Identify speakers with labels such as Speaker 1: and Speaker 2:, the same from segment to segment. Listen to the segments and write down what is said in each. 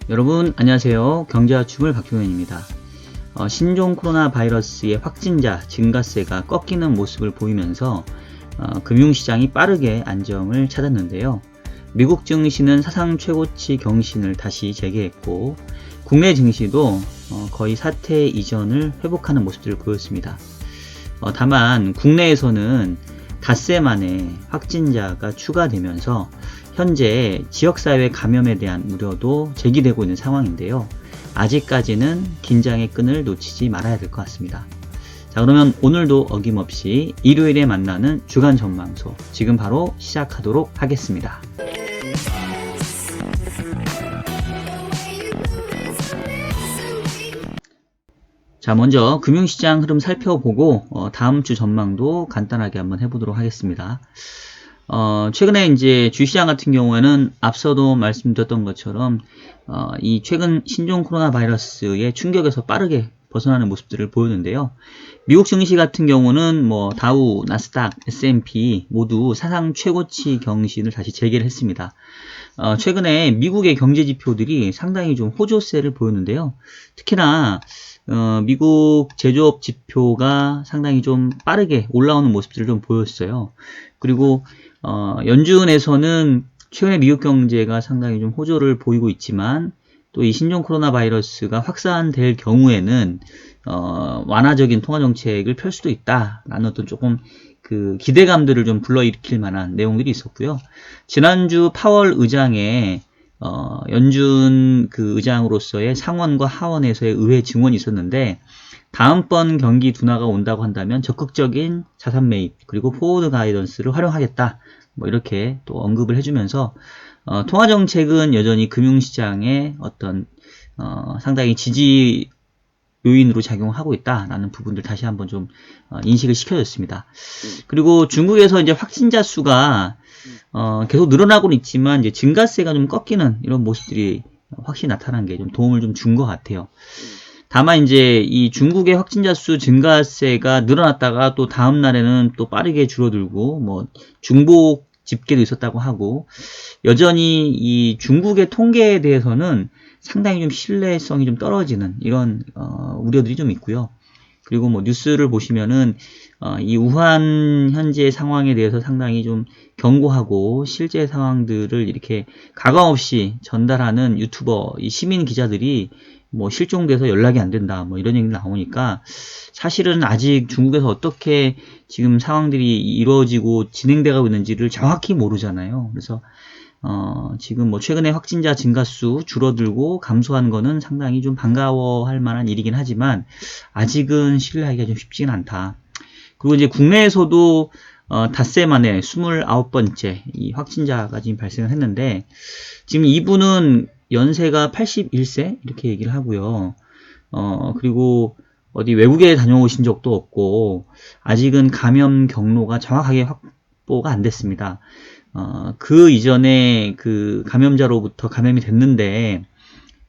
Speaker 1: 여러분 안녕하세요. 경제와춤을 박종현입니다. 신종 코로나 바이러스의 확진자 증가세가 꺾이는 모습을 보이면서 금융시장이 빠르게 안정을 찾았는데요. 미국 증시는 사상 최고치 경신을 다시 재개했고 국내 증시도 거의 사태 이전을 회복하는 모습들을 보였습니다. 다만 국내에서는 닷새 만에 확진자가 추가되면서 현재 지역사회 감염에 대한 우려도 제기되고 있는 상황인데요. 아직까지는 긴장의 끈을 놓치지 말아야 될 것 같습니다. 자, 그러면 오늘도 어김없이 일요일에 만나는 주간 전망소 지금 바로 시작하도록 하겠습니다. 자, 먼저 금융시장 흐름 살펴보고 다음 주 전망도 간단하게 한번 해보도록 하겠습니다. 최근에 이제 주시장 같은 경우에는 앞서도 말씀드렸던 것처럼 이 최근 신종 코로나 바이러스의 충격에서 빠르게 벗어나는 모습들을 보였는데요. 미국 증시 같은 경우는 뭐 다우, 나스닥, S&P 모두 사상 최고치 경신을 다시 재개를 했습니다. 최근에 미국의 경제 지표들이 상당히 좀 호조세를 보였는데요. 특히나 미국 제조업 지표가 상당히 좀 빠르게 올라오는 모습들을 좀 보였어요. 그리고 연준에서는 최근에 미국 경제가 상당히 좀 호조를 보이고 있지만 또 이 신종 코로나 바이러스가 확산될 경우에는 완화적인 통화 정책을 펼 수도 있다라는 어떤 조금 그 기대감들을 좀 불러일으킬 만한 내용들이 있었고요. 지난주 파월 의장의 연준 그 의장으로서의 상원과 하원에서의 의회 증언이 있었는데 다음번 경기 둔화가 온다고 한다면 적극적인 자산 매입 그리고 포워드 가이던스를 활용하겠다 뭐 이렇게 또 언급을 해주면서 통화 정책은 여전히 금융시장의 어떤 상당히 지지 요인으로 작용하고 있다라는 부분들 다시 한번 좀 인식을 시켜줬습니다. 그리고 중국에서 이제 확진자 수가 계속 늘어나고는 있지만 이제 증가세가 좀 꺾이는 이런 모습들이 확실히 나타난 게 좀 도움을 좀 준 것 같아요. 다만 이제 이 중국의 확진자 수 증가세가 늘어났다가 또 다음 날에는 또 빠르게 줄어들고 뭐 중복 집계도 있었다고 하고 여전히 이 중국의 통계에 대해서는 상당히 좀 신뢰성이 좀 떨어지는 이런 우려들이 좀 있고요. 그리고 뭐 뉴스를 보시면은 이 우한 현재 상황에 대해서 상당히 좀 경고하고 실제 상황들을 이렇게 가감없이 전달하는 유튜버, 이 시민 기자들이 뭐 실종돼서 연락이 안 된다 뭐 이런 얘기 나오니까 사실은 아직 중국에서 어떻게 지금 상황들이 이루어지고 진행되고 있는지를 정확히 모르잖아요. 그래서 지금 뭐 최근에 확진자 증가수 줄어들고 감소한 거는 상당히 좀 반가워할 만한 일이긴 하지만 아직은 신뢰하기가 좀 쉽지는 않다. 그리고 이제 국내에서도 닷새 만에 29번째 이 확진자가 지금 발생을 했는데 지금 이분은 연세가 81세 이렇게 얘기를 하고요. 그리고 어디 외국에 다녀오신 적도 없고 아직은 감염 경로가 정확하게 확보가 안 됐습니다. 그 이전에 그 감염자로부터 감염이 됐는데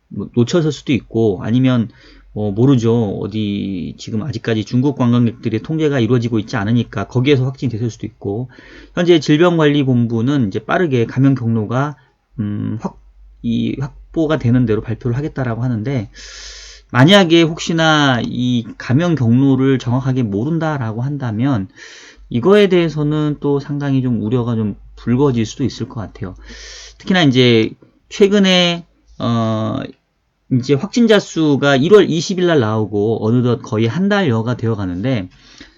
Speaker 1: 뭐 놓쳤을 수도 있고 아니면 모르죠. 어디 지금 아직까지 중국 관광객들의 통제가 이루어지고 있지 않으니까 거기에서 확진이 됐을 수도 있고 현재 질병관리본부는 이제 빠르게 감염 경로가 확보가 되는 대로 발표를 하겠다라고 하는데 만약에 혹시나 이 감염 경로를 정확하게 모른다라고 한다면 이거에 대해서는 또 상당히 좀 우려가 좀 불거질 수도 있을 것 같아요. 특히나 이제 최근에 이제 확진자 수가 1월 20일 날 나오고 어느덧 거의 한 달여가 되어 가는데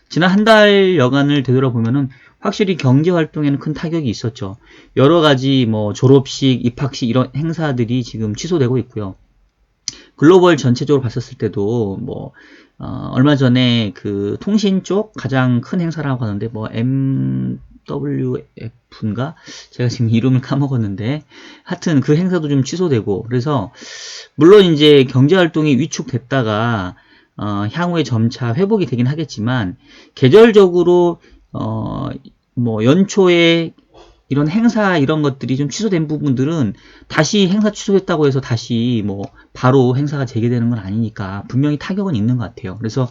Speaker 1: 지난 한 달여간을 되돌아보면은 확실히 경제 활동에는 큰 타격이 있었죠. 여러 가지 뭐 졸업식, 입학식 이런 행사들이 지금 취소되고 있고요. 글로벌 전체적으로 봤었을 때도 뭐 얼마 전에 그 통신 쪽 가장 큰 행사라고 하는데 뭐 MWF인가? 제가 지금 이름을 까먹었는데 하여튼 그 행사도 좀 취소되고 그래서 물론 이제 경제 활동이 위축됐다가 향후에 점차 회복이 되긴 하겠지만 계절적으로 뭐 연초에 이런 행사 이런 것들이 좀 취소된 부분들은 다시 행사 취소했다고 해서 다시 뭐 바로 행사가 재개되는 건 아니니까 분명히 타격은 있는 것 같아요. 그래서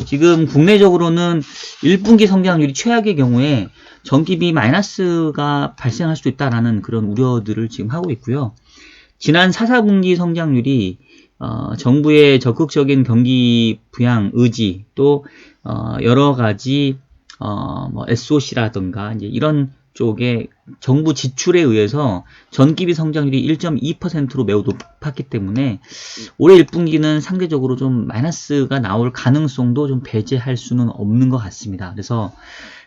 Speaker 1: 지금 국내적으로는 1분기 성장률이 최악의 경우에 전기비 마이너스가 발생할 수도 있다라는 그런 우려들을 지금 하고 있고요. 지난 4, 4분기 성장률이 정부의 적극적인 경기 부양 의지 또 여러 가지 뭐 SOC라든가 이제 이런 쪽에 정부 지출에 의해서 전기비 성장률이 1.2%로 매우 높았기 때문에 올해 1분기는 상대적으로 좀 마이너스가 나올 가능성도 좀 배제할 수는 없는 것 같습니다. 그래서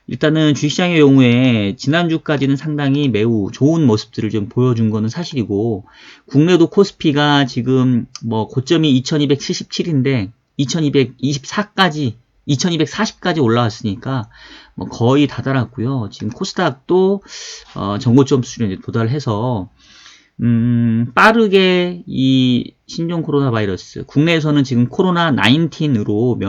Speaker 1: 일단은 주식시장의 경우에 지난주까지는 상당히 매우 좋은 모습들을 좀 보여준 거는 사실이고, 국내도 코스피가 지금 뭐 고점이 2277인데 2224까지 2240까지 올라왔으니까 뭐 거의 다다랐고요. 지금 코스닥도 전고점 수준에 도달해서 빠르게 이 신종 코로나 바이러스, 국내에서는 지금 코로나 19으로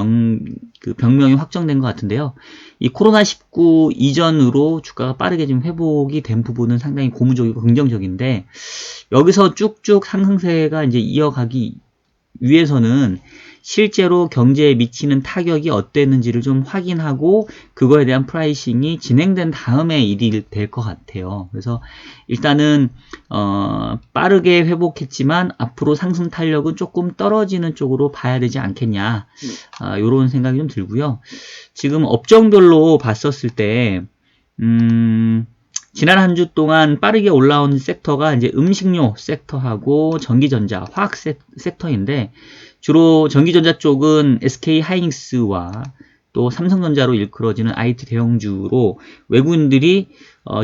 Speaker 1: 병명이 확정된 것 같은데요. 이 코로나 19 이전으로 주가가 빠르게 지금 회복이 된 부분은 상당히 고무적이고 긍정적인데, 여기서 쭉쭉 상승세가 이제 이어가기 위해서는 실제로 경제에 미치는 타격이 어땠는지를 좀 확인하고 그거에 대한 프라이싱이 진행된 다음에 일이 될 것 같아요. 그래서 일단은 빠르게 회복했지만 앞으로 상승 탄력은 조금 떨어지는 쪽으로 봐야 되지 않겠냐, 이런 생각이 좀 들고요. 지금 업종별로 봤었을 때 지난 한 주 동안 빠르게 올라온 섹터가 이제 음식료 섹터하고 전기전자, 화학 섹터인데, 주로 전기전자 쪽은 SK 하이닉스와 또 삼성전자로 일컬어지는 IT 대형주로 외국인들이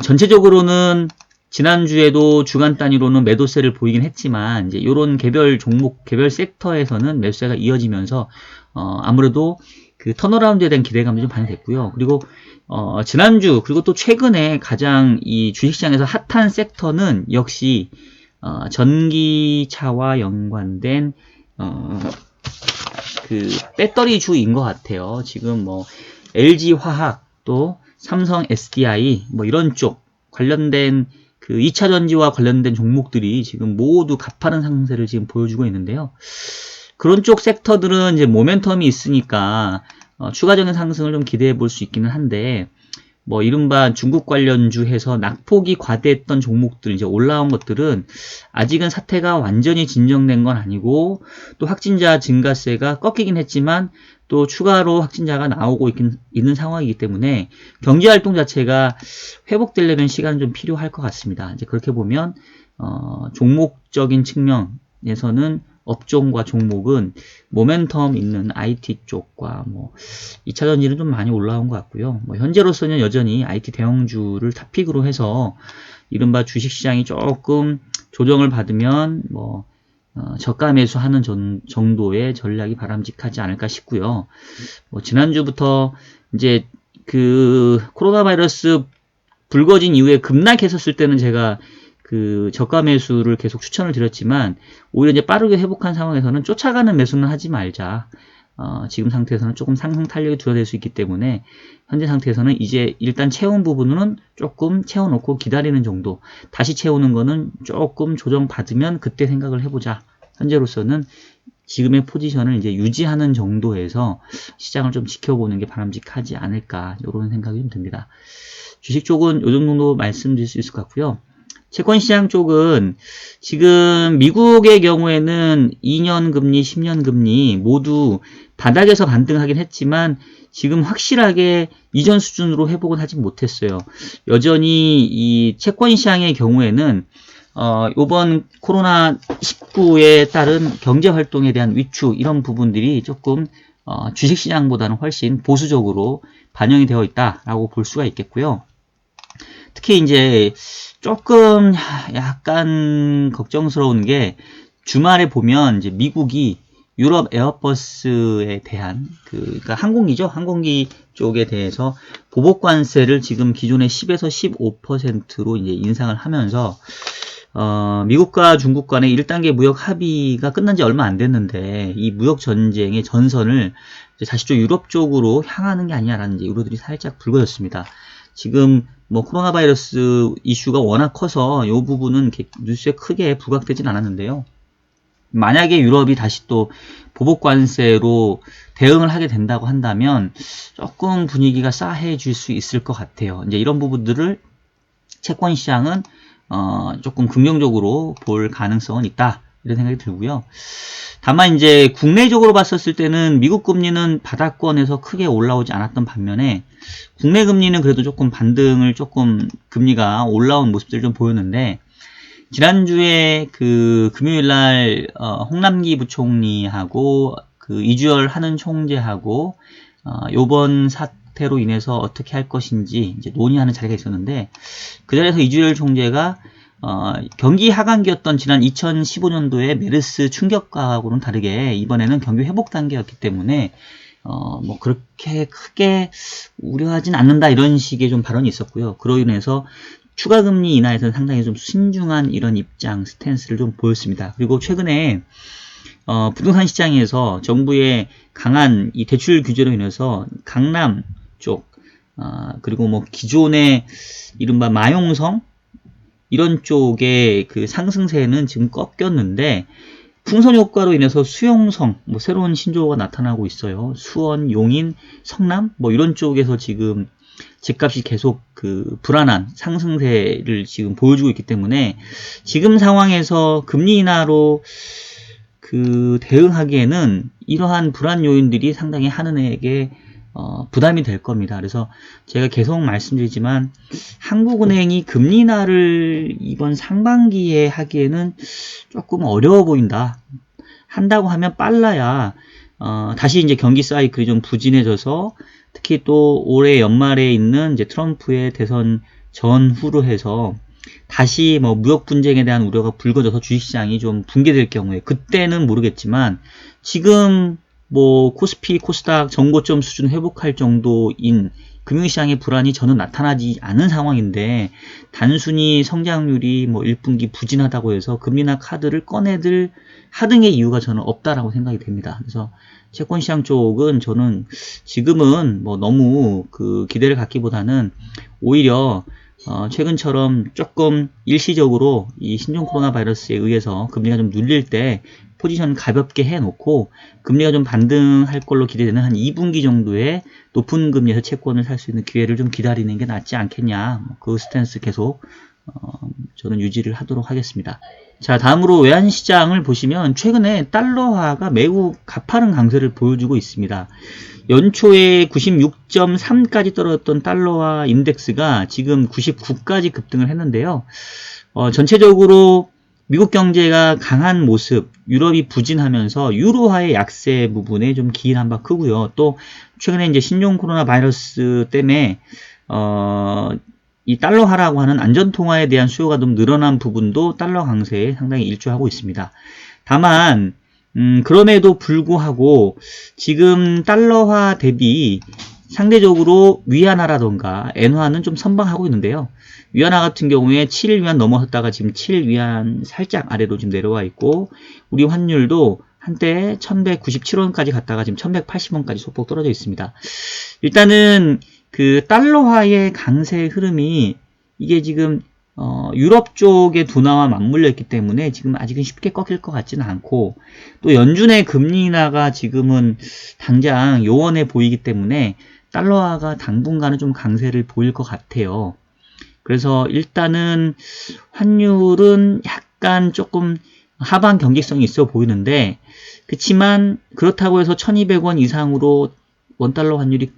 Speaker 1: 전체적으로는 지난주에도 주간 단위로는 매도세를 보이긴 했지만, 이제 이런 개별 종목, 개별 섹터에서는 매수세가 이어지면서 아무래도 그 턴어라운드에 대한 기대감도 좀 반영됐고요. 그리고 지난주 그리고 또 최근에 가장 이 주식시장에서 핫한 섹터는 역시 전기차와 연관된 그 배터리주인 것 같아요. 지금 뭐 LG화학 또 삼성 SDI 뭐 이런 쪽 관련된 그 2차 전지와 관련된 종목들이 지금 모두 가파른 상승세를 지금 보여주고 있는데요. 그런 쪽 섹터들은 이제 모멘텀이 있으니까 추가적인 상승을 좀 기대해 볼 수 있기는 한데, 뭐 이른바 중국 관련주 해서 낙폭이 과대했던 종목들, 이제 올라온 것들은 아직은 사태가 완전히 진정된 건 아니고, 또 확진자 증가세가 꺾이긴 했지만 또 추가로 확진자가 나오고 있는 상황이기 때문에 경제활동 자체가 회복되려면 시간은 좀 필요할 것 같습니다. 이제 그렇게 보면 종목적인 측면에서는 업종과 종목은 모멘텀 있는 IT 쪽과 뭐 2차 전지는 좀 많이 올라온 것 같고요. 뭐 현재로서는 여전히 IT 대형주를 탑픽으로 해서 이른바 주식시장이 조금 조정을 받으면 뭐 저가 매수하는 정도의 전략이 바람직하지 않을까 싶고요. 뭐 지난주부터 이제 그 코로나 바이러스 불거진 이후에 급락했었을 때는 제가 그 저가 매수를 계속 추천을 드렸지만, 오히려 이제 빠르게 회복한 상황에서는 쫓아가는 매수는 하지 말자. 지금 상태에서는 조금 상승 탄력이 두어질 수 있기 때문에 현재 상태에서는 이제 일단 채운 부분은 조금 채워놓고 기다리는 정도, 다시 채우는 거는 조금 조정받으면 그때 생각을 해보자. 현재로서는 지금의 포지션을 이제 유지하는 정도에서 시장을 좀 지켜보는 게 바람직하지 않을까, 이런 생각이 좀 듭니다. 주식 쪽은 이 정도 말씀드릴 수 있을 것 같고요. 채권시장 쪽은 지금 미국의 경우에는 2년 금리, 10년 금리 모두 바닥에서 반등하긴 했지만 지금 확실하게 이전 수준으로 회복은 하지 못했어요. 여전히 이 채권시장의 경우에는 이번 코로나19에 따른 경제활동에 대한 위축, 이런 부분들이 조금 주식시장보다는 훨씬 보수적으로 반영이 되어 있다라고 볼 수가 있겠고요. 특히 이제 조금 약간 걱정스러운 게, 주말에 보면 이제 미국이 유럽 에어버스에 대한 그러니까 항공기죠. 항공기 쪽에 대해서 보복 관세를 지금 기존의 10에서 15%로 이제 인상을 하면서 미국과 중국 간의 1단계 무역 합의가 끝난 지 얼마 안 됐는데, 이 무역 전쟁의 전선을 이제 다시 좀 유럽 쪽으로 향하는 게 아니냐라는 이제 우려들이 살짝 불거졌습니다. 지금 뭐 코로나 바이러스 이슈가 워낙 커서 이 부분은 뉴스에 크게 부각되진 않았는데요. 만약에 유럽이 다시 또 보복 관세로 대응을 하게 된다고 한다면 조금 분위기가 싸해질 수 있을 것 같아요. 이제 이런 부분들을 채권 시장은 조금 긍정적으로 볼 가능성은 있다. 이런 생각이 들고요. 다만 이제 국내적으로 봤었을 때는 미국 금리는 바닥권에서 크게 올라오지 않았던 반면에 국내 금리는 그래도 조금 반등을 조금 금리가 올라온 모습들을 좀 보였는데, 지난주에 그 금요일날 홍남기 부총리하고 그 이주열 하는 총재하고 요번 사태로 인해서 어떻게 할 것인지 이제 논의하는 자리가 있었는데, 그 자리에서 이주열 총재가 경기 하강기였던 지난 2015년도에 메르스 충격과하고는 다르게 이번에는 경기 회복 단계였기 때문에 뭐 그렇게 크게 우려하진 않는다, 이런 식의 좀 발언이 있었고요. 그로 인해서 추가 금리 인하에서는 상당히 좀 신중한 이런 입장 스탠스를 좀 보였습니다. 그리고 최근에 부동산 시장에서 정부의 강한 이 대출 규제로 인해서 강남 쪽 그리고 뭐 기존의 이른바 마용성 이런 쪽의 그 상승세는 지금 꺾였는데, 풍선 효과로 인해서 수용성, 뭐 새로운 신조어가 나타나고 있어요. 수원, 용인, 성남, 뭐 이런 쪽에서 지금 집값이 계속 그 불안한 상승세를 지금 보여주고 있기 때문에, 지금 상황에서 금리 인하로 그 대응하기에는 이러한 불안 요인들이 상당히 한은에게 부담이 될 겁니다. 그래서 제가 계속 말씀드리지만 한국은행이 금리 인하를 이번 상반기에 하기에는 조금 어려워 보인다. 한다고 하면 빨라야 다시 이제 경기 사이클이 좀 부진해져서, 특히 또 올해 연말에 있는 이제 트럼프의 대선 전후로 해서 다시 뭐 무역 분쟁에 대한 우려가 불거져서 주식시장이 좀 붕괴될 경우에, 그때는 모르겠지만 지금 뭐 코스피, 코스닥 정고점 수준 회복할 정도인 금융시장의 불안이 저는 나타나지 않은 상황인데, 단순히 성장률이 뭐 1분기 부진하다고 해서 금리나 카드를 꺼내들 하등의 이유가 저는 없다라고 생각이 됩니다. 그래서 채권시장 쪽은 저는 지금은 뭐 너무 그 기대를 갖기보다는 오히려 최근처럼 조금 일시적으로 이 신종 코로나 바이러스에 의해서 금리가 좀 눌릴 때 포지션 가볍게 해놓고 금리가 좀 반등할 걸로 기대되는 한 2분기 정도의 높은 금리에서 채권을 살 수 있는 기회를 좀 기다리는 게 낫지 않겠냐, 그 스탠스 계속 저는 유지를 하도록 하겠습니다. 자, 다음으로 외환시장을 보시면 최근에 달러화가 매우 가파른 강세를 보여주고 있습니다. 연초에 96.3까지 떨어졌던 달러화 인덱스가 지금 99까지 급등을 했는데요. 전체적으로 미국 경제가 강한 모습, 유럽이 부진하면서 유로화의 약세 부분에 좀 기인한 바 크고요. 또 최근에 이제 신종 코로나 바이러스 때문에 이 달러화라고 하는 안전통화에 대한 수요가 좀 늘어난 부분도 달러 강세에 상당히 일조하고 있습니다. 다만 그럼에도 불구하고 지금 달러화 대비 상대적으로 위안화라던가 엔화는 좀 선방하고 있는데요. 위안화 같은 경우에 7위안 넘어섰다가 지금 7위안 살짝 아래로 지금 내려와 있고, 우리 환율도 한때 1197원까지 갔다가 지금 1180원까지 소폭 떨어져 있습니다. 일단은 그 달러화의 강세 흐름이 이게 지금 유럽 쪽의 둔화와 맞물려 있기 때문에 지금 아직은 쉽게 꺾일 것 같지는 않고, 또 연준의 금리 인하가 지금은 당장 요원해 보이기 때문에 달러화가 당분간은 좀 강세를 보일 것 같아요. 그래서 일단은 환율은 약간 조금 하방 경직성이 있어 보이는데, 그렇지만 그렇다고 해서 1200원 이상으로 원달러 환율이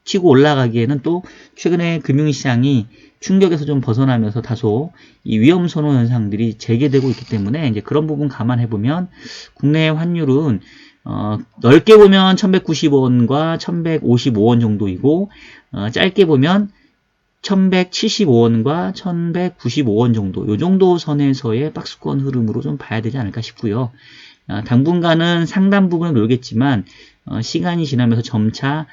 Speaker 1: 치고 올라가기에는 또 최근에 금융시장이 충격에서 좀 벗어나면서 다소 이 위험선호 현상들이 재개되고 있기 때문에 이제 그런 부분 감안해 보면 국내 환율은 넓게 보면 1195원과 1155원 정도이고, 짧게 보면 1175원과 1195원 정도, 요 정도 선에서의 박스권 흐름으로 좀 봐야 되지 않을까 싶고요. 당분간은 상당 부분을 놀겠지만 시간이 지나면서 점차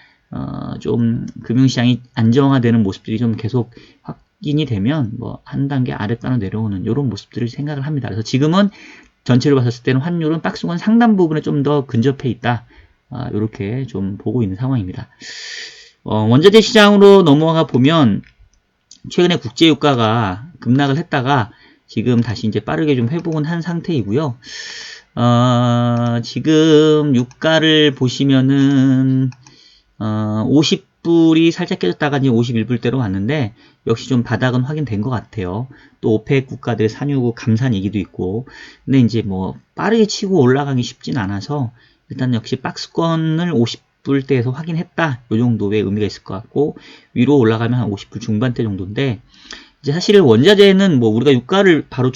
Speaker 1: 좀 금융시장이 안정화되는 모습들이 좀 계속 확인이 되면 뭐 한 단계 아래따라 내려오는 이런 모습들을 생각을 합니다. 그래서 지금은 전체로 봤을 때는 환율은 박스권 상단 부분에 좀 더 근접해 있다, 이렇게 좀 보고 있는 상황입니다. 원자재 시장으로 넘어가 보면 최근에 국제유가가 급락을 했다가 지금 다시 이제 빠르게 좀 회복은 한 상태이고요. 지금 유가를 보시면은 50불이 살짝 깨졌다가 이제 51불대로 왔는데 역시 좀 바닥은 확인된 것 같아요. 또 오펙 국가들의 산유 감산 얘기도 있고, 근데 이제 뭐 빠르게 치고 올라가기 쉽진 않아서 일단 역시 박스권을 50불대에서 확인했다, 요 정도의 의미가 있을 것 같고, 위로 올라가면 한 50불 중반대 정도인데, 이제 사실 원자재는 뭐 우리가 유가를 바로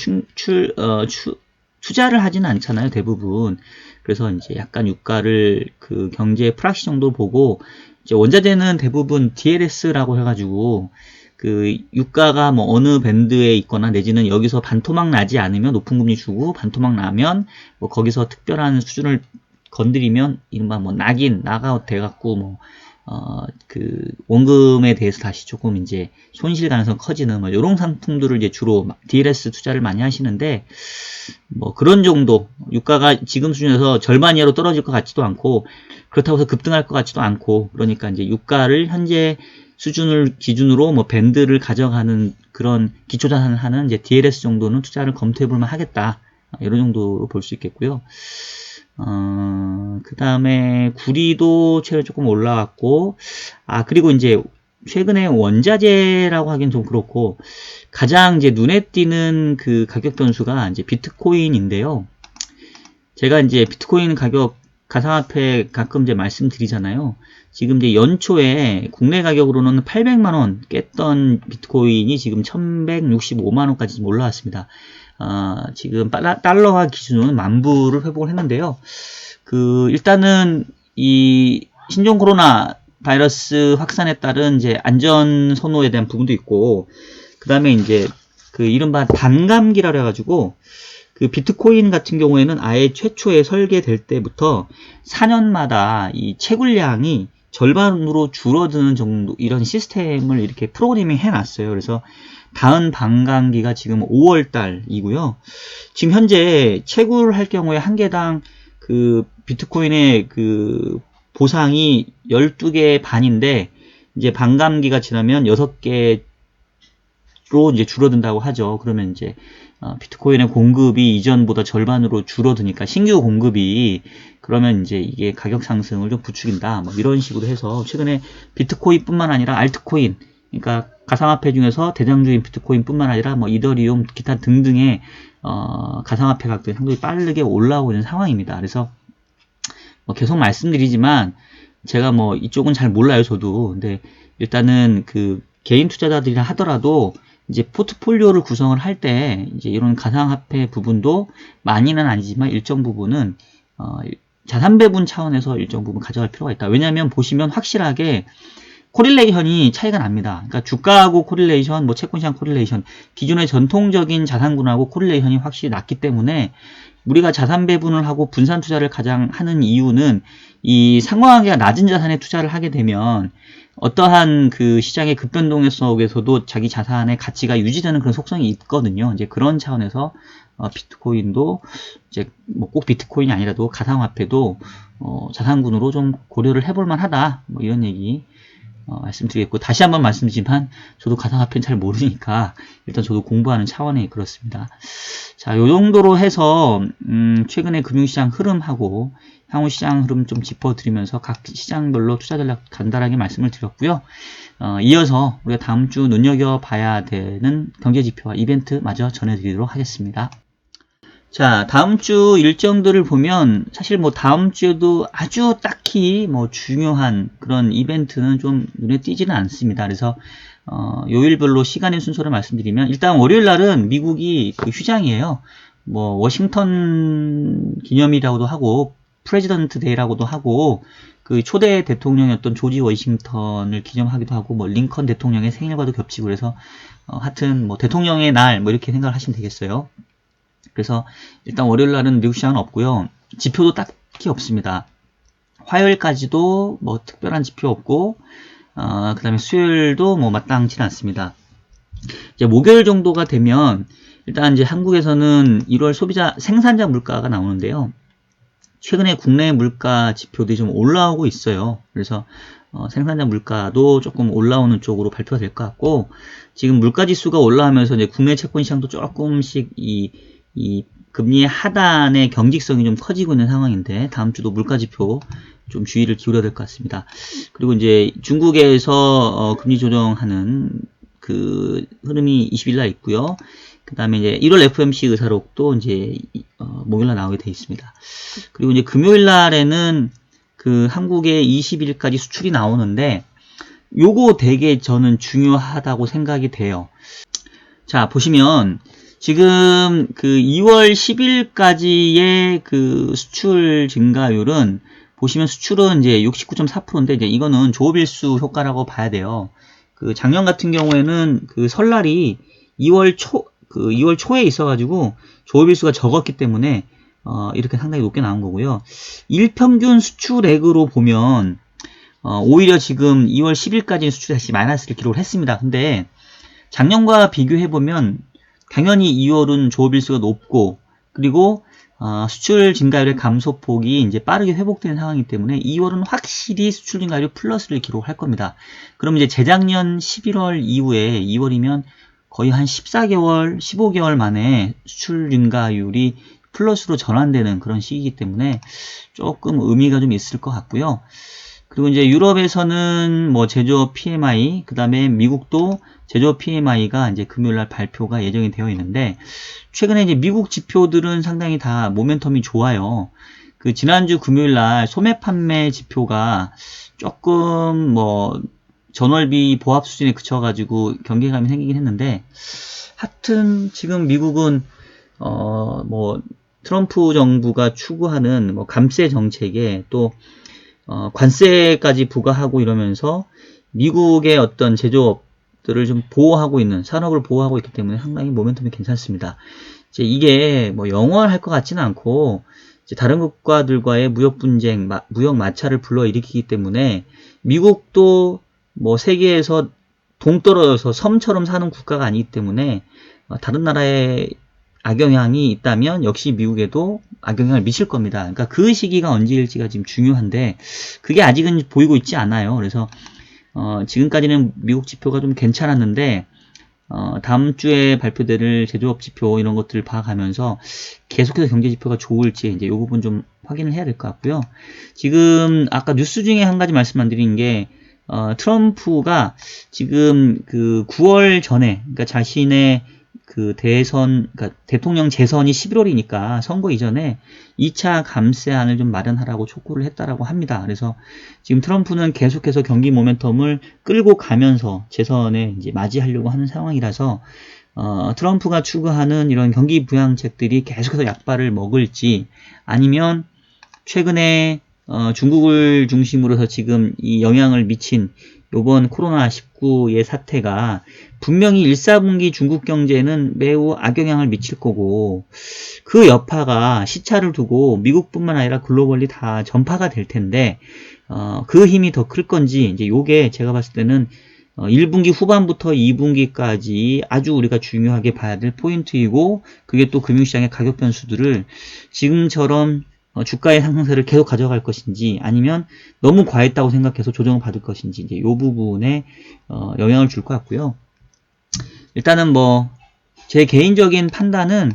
Speaker 1: 투자를 하지는 않잖아요, 대부분. 그래서 이제 약간 유가를 그 경제 프락시 정도 보고, 이제 원자재는 대부분 DLS라고 해가지고 그 유가가 뭐 어느 밴드에 있거나 내지는 여기서 반토막 나지 않으면 높은 금리 주고, 반토막 나면 뭐 거기서 특별한 수준을 건드리면 이른바 뭐 나가웃 돼갖고 뭐 그 원금에 대해서 다시 조금 이제 손실 가능성 커지는 뭐 이런 상품들을 이제 주로 DLS 투자를 많이 하시는데, 뭐 그런 정도 유가가 지금 수준에서 절반 이하로 떨어질 것 같지도 않고, 그렇다고 해서 급등할 것 같지도 않고, 그러니까 이제 유가를 현재 수준을 기준으로 뭐 밴드를 가져가는 그런 기초자산을 하는 이제 DLS 정도는 투자를 검토해 볼만 하겠다, 이런 정도로 볼 수 있겠고요. 그 다음에 구리도 최근에 조금 올라왔고, 그리고 이제 최근에 원자재라고 하긴 좀 그렇고, 가장 이제 눈에 띄는 그 가격 변수가 이제 비트코인인데요. 제가 이제 비트코인 가격, 가상화폐 가끔 이제 말씀드리잖아요. 지금 이제 연초에 국내 가격으로는 800만원 깼던 비트코인이 지금 1165만원까지 올라왔습니다. 지금 달러화 기준으로는 10,000불을 회복을 했는데요. 일단은 이 신종 코로나 바이러스 확산에 따른 이제 안전 선호에 대한 부분도 있고, 그 다음에 이제 그 이른바 반감기라 해가지고, 그 비트코인 같은 경우에는 아예 최초에 설계될 때부터 4년마다 이 채굴량이 절반으로 줄어드는 정도, 이런 시스템을 이렇게 프로그래밍 해놨어요. 그래서 다음 반감기가 지금 5월달이고요. 지금 현재 채굴할 경우에 한 개당 그 비트코인의 그 보상이 12개 반인데, 이제 반감기가 지나면 6개로 이제 줄어든다고 하죠. 그러면 이제 비트코인의 공급이 이전보다 절반으로 줄어드니까 신규 공급이, 그러면 이제 이게 가격 상승을 좀 부추긴다, 뭐 이런 식으로 해서 최근에 비트코인뿐만 아니라 알트코인, 그러니까 가상화폐 중에서 대장주인 비트코인뿐만 아니라 뭐 이더리움, 기타 등등의 가상화폐 가격들이 상당히 빠르게 올라오고 있는 상황입니다. 그래서 뭐 계속 말씀드리지만 제가 뭐 이쪽은 잘 몰라요, 저도. 근데 일단은 그 개인 투자자들이라 하더라도 이제 포트폴리오를 구성을 할 때 이제 이런 가상화폐 부분도 많이는 아니지만 일정 부분은 자산 배분 차원에서 일정 부분 가져갈 필요가 있다. 왜냐하면 보시면 확실하게 코릴레이션이 차이가 납니다. 그러니까 주가하고 코릴레이션, 뭐 채권시장 코릴레이션, 기존의 전통적인 자산군하고 코릴레이션이 확실히 낮기 때문에, 우리가 자산 배분을 하고 분산 투자를 가장 하는 이유는 이 상관관계가 낮은 자산에 투자를 하게 되면 어떠한 그 시장의 급변동 속에서도 자기 자산의 가치가 유지되는 그런 속성이 있거든요. 이제 그런 차원에서 비트코인도 이제 뭐 꼭 비트코인이 아니라도 가상화폐도 자산군으로 좀 고려를 해볼 만하다, 뭐 이런 얘기 말씀드리겠고, 다시 한번 말씀드리지만 저도 가상화폐는 잘 모르니까 일단 저도 공부하는 차원에 그렇습니다. 자, 요 정도로 해서 최근에 금융시장 흐름하고 향후 시장 흐름 좀 짚어드리면서 각 시장별로 투자 전략 간단하게 말씀을 드렸고요. 이어서 우리가 다음 주 눈여겨봐야 되는 경제지표와 이벤트 마저 전해드리도록 하겠습니다. 자, 다음 주 일정들을 보면 사실 뭐 다음 주에도 아주 딱히 뭐 중요한 그런 이벤트는 좀 눈에 띄지는 않습니다. 그래서 요일별로 시간의 순서를 말씀드리면, 일단 월요일 날은 미국이 그 휴장이에요. 뭐 워싱턴 기념이라고도 하고 프레지던트 데이라고도 하고, 그 초대 대통령이었던 조지 워싱턴을 기념하기도 하고, 뭐 링컨 대통령의 생일과도 겹치고, 그래서 하여튼 뭐 대통령의 날 뭐 이렇게 생각을 하시면 되겠어요. 그래서 일단 월요일 날은 미국 시장은 없고요. 지표도 딱히 없습니다. 화요일까지도 뭐 특별한 지표 없고, 그 다음에 수요일도 뭐 마땅치 않습니다. 이제 목요일 정도가 되면 일단 이제 한국에서는 1월 소비자 생산자 물가가 나오는데요. 최근에 국내 물가 지표들이 좀 올라오고 있어요. 그래서 생산자 물가도 조금 올라오는 쪽으로 발표가 될 것 같고, 지금 물가 지수가 올라오면서 이제 국내 채권 시장도 조금씩 이 금리의 하단의 경직성이 좀 커지고 있는 상황인데, 다음 주도 물가 지표 좀 주의를 기울여야 될 것 같습니다. 그리고 이제 중국에서 금리 조정하는 그 흐름이 20일 날 있고요. 그 다음에 이제 1월 FOMC 의사록도 이제 목요일 날 나오게 돼 있습니다. 그리고 이제 금요일 날에는 그 한국의 20일까지 수출이 나오는데 요거 되게 저는 중요하다고 생각이 돼요. 자, 보시면 지금 그 2월 10일까지의 그 수출 증가율은 보시면 수출은 이제 69.4%인데 이제 이거는 조업일수 효과라고 봐야 돼요. 그 작년 같은 경우에는 그 설날이 2월 초에 있어가지고 조업일수가 적었기 때문에 이렇게 상당히 높게 나온 거고요. 일평균 수출액으로 보면 오히려 지금 2월 10일까지 수출이 다시 마이너스를 기록을 했습니다. 근데 작년과 비교해보면 당연히 2월은 조업일수가 높고 그리고 수출 증가율의 감소폭이 이제 빠르게 회복되는 상황이기 때문에 2월은 확실히 수출 증가율이 플러스를 기록할 겁니다. 그럼 이제 재작년 11월 이후에 2월이면 거의 한 14개월, 15개월 만에 수출 증가율이 플러스로 전환되는 그런 시기이기 때문에 조금 의미가 좀 있을 것 같고요. 그리고 이제 유럽에서는 뭐 제조업 PMI, 그 다음에 미국도 제조업 PMI가 이제 금요일날 발표가 예정이 되어 있는데, 최근에 이제 미국 지표들은 상당히 다 모멘텀이 좋아요. 그 지난주 금요일날 소매 판매 지표가 조금 뭐 전월비 보합 수준에 그쳐가지고 경계감이 생기긴 했는데, 하여튼 지금 미국은 뭐 트럼프 정부가 추구하는 뭐 감세 정책에 또 관세까지 부과하고 이러면서 미국의 어떤 제조업들을 좀 보호하고 있는, 산업을 보호하고 있기 때문에 상당히 모멘텀이 괜찮습니다. 이제 이게 뭐 영원할 것 같지는 않고, 이제 다른 국가들과의 무역 분쟁, 무역 마찰을 불러일으키기 때문에 미국도 뭐 세계에서 동떨어져서 섬처럼 사는 국가가 아니기 때문에 다른 나라의 악영향이 있다면 역시 미국에도 악영향을 미칠 겁니다. 그러니까 그 시기가 언제일지가 지금 중요한데 그게 아직은 보이고 있지 않아요. 그래서 지금까지는 미국 지표가 좀 괜찮았는데 다음 주에 발표될 제조업 지표 이런 것들을 봐가면서 계속해서 경제 지표가 좋을지 이제 이 부분 좀 확인을 해야 될 것 같고요. 지금 아까 뉴스 중에 한 가지 말씀 안 드린 게 트럼프가 지금 그 9월 전에, 그러니까 자신의 그 그러니까 대통령 재선이 11월이니까 선거 이전에 2차 감세안을 좀 마련하라고 촉구를 했다라고 합니다. 그래서 지금 트럼프는 계속해서 경기 모멘텀을 끌고 가면서 재선에 이제 맞이하려고 하는 상황이라서 트럼프가 추구하는 이런 경기 부양책들이 계속해서 약발을 먹을지, 아니면 최근에 중국을 중심으로 해서 지금 이 영향을 미친 요번 코로나19의 사태가 분명히 1, 4분기 중국 경제에는 매우 악영향을 미칠 거고, 그 여파가 시차를 두고 미국뿐만 아니라 글로벌리 다 전파가 될 텐데, 그 힘이 더 클 건지, 이제 요게 제가 봤을 때는 1분기 후반부터 2분기까지 아주 우리가 중요하게 봐야 될 포인트이고, 그게 또 금융시장의 가격 변수들을 지금처럼 주가의 상승세를 계속 가져갈 것인지, 아니면 너무 과했다고 생각해서 조정을 받을 것인지, 이제 이 부분에 영향을 줄 것 같고요. 일단은 뭐 제 개인적인 판단은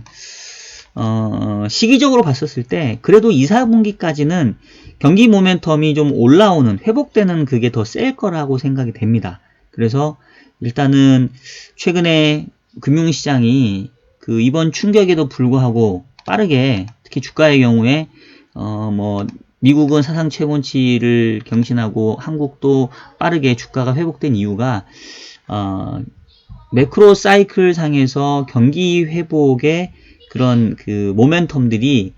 Speaker 1: 시기적으로 봤었을 때 그래도 2, 4분기까지는 경기 모멘텀이 좀 올라오는, 회복되는 그게 더 셀 거라고 생각이 됩니다. 그래서 일단은 최근에 금융시장이 그 이번 충격에도 불구하고 빠르게, 특히 주가의 경우에 뭐 미국은 사상 최고치를 경신하고 한국도 빠르게 주가가 회복된 이유가 매크로 사이클 상에서 경기 회복의 그런 그 모멘텀들이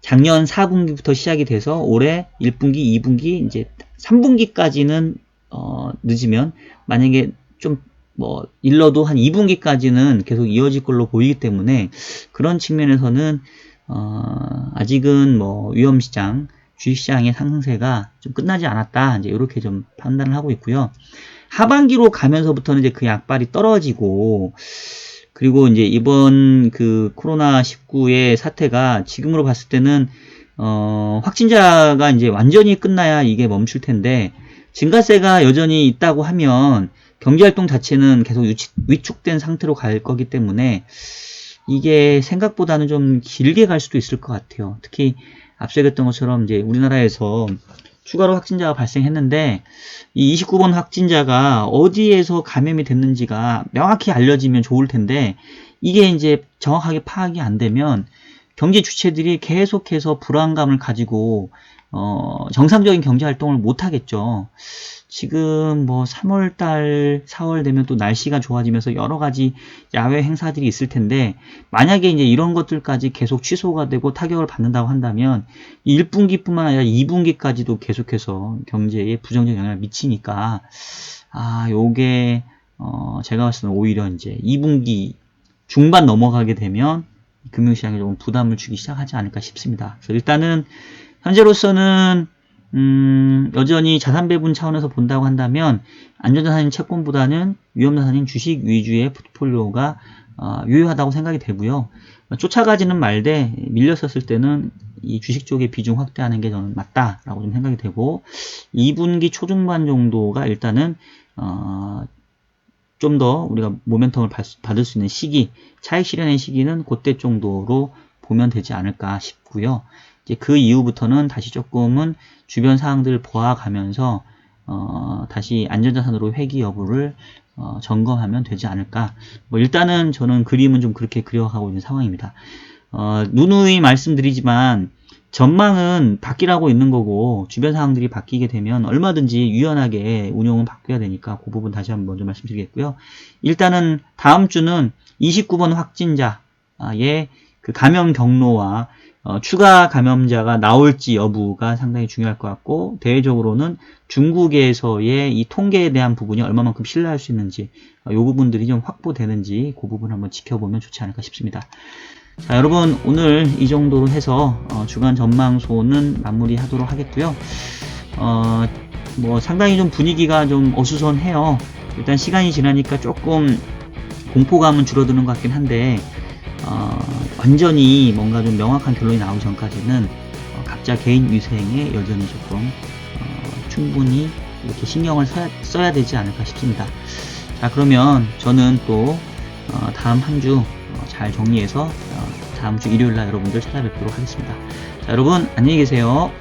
Speaker 1: 작년 4분기부터 시작이 돼서 올해 1분기, 2분기, 이제 3분기까지는 늦으면, 만약에 좀 뭐 일러도 한 2분기까지는 계속 이어질 걸로 보이기 때문에 그런 측면에서는 아직은 뭐 위험시장, 주식시장의 상승세가 좀 끝나지 않았다, 이제 이렇게 좀 판단을 하고 있고요. 하반기로 가면서부터는 이제 그 약발이 떨어지고, 그리고 이제 이번 그 코로나19의 사태가 지금으로 봤을 때는 확진자가 이제 완전히 끝나야 이게 멈출 텐데, 증가세가 여전히 있다고 하면 경제활동 자체는 계속 위축된 상태로 갈 거기 때문에 이게 생각보다는 좀 길게 갈 수도 있을 것 같아요. 특히 앞서 얘기했던 것처럼 이제 우리나라에서 추가로 확진자가 발생했는데 이 29번 확진자가 어디에서 감염이 됐는지가 명확히 알려지면 좋을 텐데 이게 이제 정확하게 파악이 안 되면 경제 주체들이 계속해서 불안감을 가지고 정상적인 경제 활동을 못 하겠죠. 지금 뭐 3월달, 4월 되면 또 날씨가 좋아지면서 여러 가지 야외 행사들이 있을 텐데 만약에 이제 이런 것들까지 계속 취소가 되고 타격을 받는다고 한다면 1분기뿐만 아니라 2분기까지도 계속해서 경제에 부정적 영향을 미치니까 요게 제가 봤을 때는 오히려 이제 2분기 중반 넘어가게 되면 금융시장에 조금 부담을 주기 시작하지 않을까 싶습니다. 그래서 일단은 현재로서는 여전히 자산 배분 차원에서 본다고 한다면 안전자산인 채권보다는 위험자산인 주식 위주의 포트폴리오가 유효하다고 생각이 되고요. 쫓아가지는 말되 밀렸었을 때는 이 주식 쪽의 비중 확대하는 게 저는 맞다라고 좀 생각이 되고 2분기 초중반 정도가 일단은 좀 더 우리가 모멘텀을 받을 수 있는 시기, 차익 실현의 시기는 그때 정도로 보면 되지 않을까 싶고요. 이제 그 이후부터는 다시 조금은 주변 사항들을 보아가면서 다시 안전자산으로 회귀 여부를 점검하면 되지 않을까. 뭐 일단은 저는 그림은 좀 그렇게 그려가고 있는 상황입니다. 누누이 말씀드리지만 전망은 바뀌라고 있는 거고 주변 상황들이 바뀌게 되면 얼마든지 유연하게 운용은 바뀌어야 되니까 그 부분 다시 한번 먼저 말씀드리겠고요. 일단은 다음 주는 29번 확진자의 그 감염 경로와 추가 감염자가 나올지 여부가 상당히 중요할 것 같고 대외적으로는 중국에서의 이 통계에 대한 부분이 얼마만큼 신뢰할 수 있는지 이 부분들이 좀 확보되는지 그 부분 한번 지켜보면 좋지 않을까 싶습니다. 자, 여러분 오늘 이 정도로 해서 주간 전망소는 마무리하도록 하겠고요. 뭐 상당히 좀 분위기가 좀 어수선해요. 일단 시간이 지나니까 조금 공포감은 줄어드는 것 같긴 한데 완전히 뭔가 좀 명확한 결론이 나오기 전까지는 각자 개인 위생에 여전히 조금 충분히 이렇게 신경을 써야 되지 않을까 싶습니다. 자, 그러면 저는 또 다음 한 주 잘 정리해서 다음 주 일요일날 여러분들 찾아뵙도록 하겠습니다. 자, 여러분 안녕히 계세요.